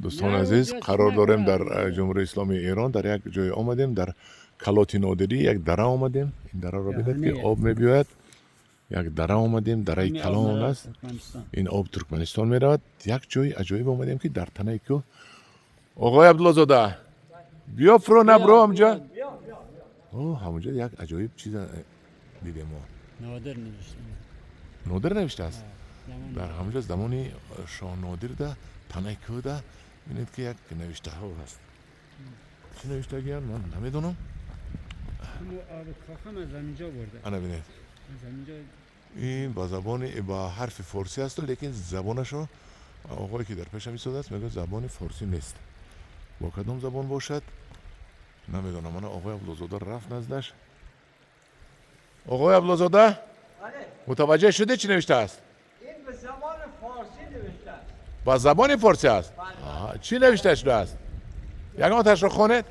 دوستان عزیز قرار داریم در جمهوری اسلامی ایران در یک جای آمدیم در کلاتی نادری یک دره آمدیم. این دره را ببینید که آب میبیاید. یک دره آمدیم دره کلان است. این آب ترکمنستان میرود. یک جای عجایب آمدیم که در تنه کو آقای عبدالله زاده بیا فرو نبرو همجا. اوه همونجا یک عجایب چیز دیدیم ما. نادر نوشته است. در همونجا زمانی شاه نادر ده تنه کو ده ببینید که یک نوشته ها هست. چی نوشته گیان من نمیدونم. انا ببینید این با زبان با حرف فارسی است لیکن زبانشو آقایی که در پیشم ایستاده است میگه زبان فارسی نیست. با کدام زبان باشد نمیدونم. من آقای عبدالله زاده رفت نزدش. آقای عبدالله زاده متوجه شده چی نوشته است؟ این به زبان فارسی نوشته است. با زبان فارسی است. چی نوشته شده است؟ یک آتش رو خوانید.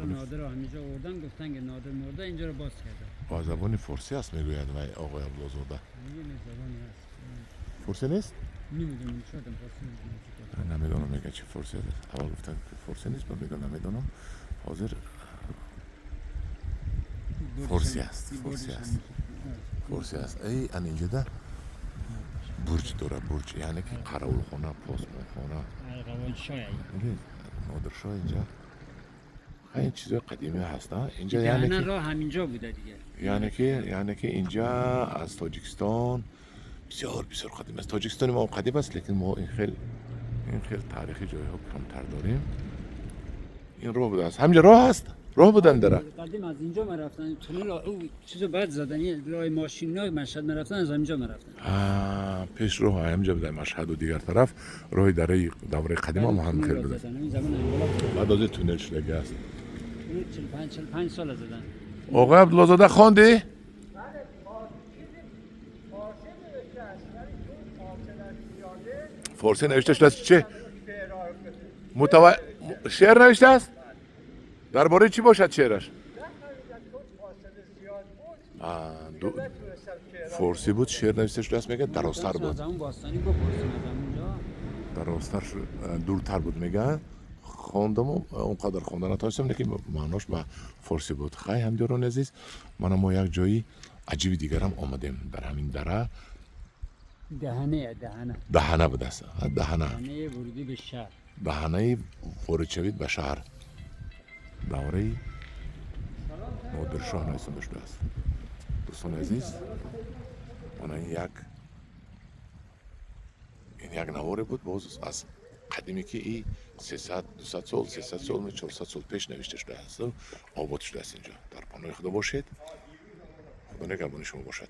نادر رو همیشه آوردن گفتن که نادر مرده اینجا رو باز کرده. با زبان فارسی است میگوید آقای عبدالله زاده. فارسی نیست؟ نمیدونم شدم فارسی نمیدونم میگه چی فارسی است. اول گفتن فارسی نیست من میگم نمیدونم. حاضر فارسی است. فارسی است. ای ان اینجا ده برج داره. برج یعنی که قراول خانه پاسمان خانه. قراول شاه. نادر شاه اینجا. این چیزای قدیمی هست نه اینجا یعنی که راه همینجا بوده دیگه. یعنی که اینجا از تاجیکستان بسیار قدیم است. تاجیکستان ما قدیم است لیکن ما این خیلی تاریخی جای ها کمتر داریم. این راه بوده است. همینجا راه هست. راه بودن داره. قدیم از اینجا ما رفتن تونل او چیزو بعد زدن راه ماشینای مشهد ما رفتن از اینجا ما رفتن. پیش راه همینجا بوده مشهد و دیگر طرف راه دوره قدیم ما هم خیلی بوده. بعد از تونل شده است. 45 سال زدن. آقای عبدالله زاده خواندی؟ فارسی نوشته شده است چه؟ شعر نوشته است؟ درباره چی باشد شعرش؟ فارسی بود شعر نوشته شده است میگه دراستر بود. دراستر دورتر بود میگه. خواندم و اونقدر خوندن نتونستم لیکن معناش به فارسی بود. خیلی همدیران عزیز من ما یک جایی عجیبی دیگر هم آمدیم در همین دره. دهنه بود است. دهنه ورودی به شهر. دهنه وارد شوید به شهر. دوره نادر شاه نویسنده شده است. دوستان عزیز من این یک نواره بود باز از قدیمی که این 300 200 سال 300 سال 400 سال پیش نوشته شده است و آباد شده است. اینجا در پناه خدا باشید. خدا نگهبان شما باشد.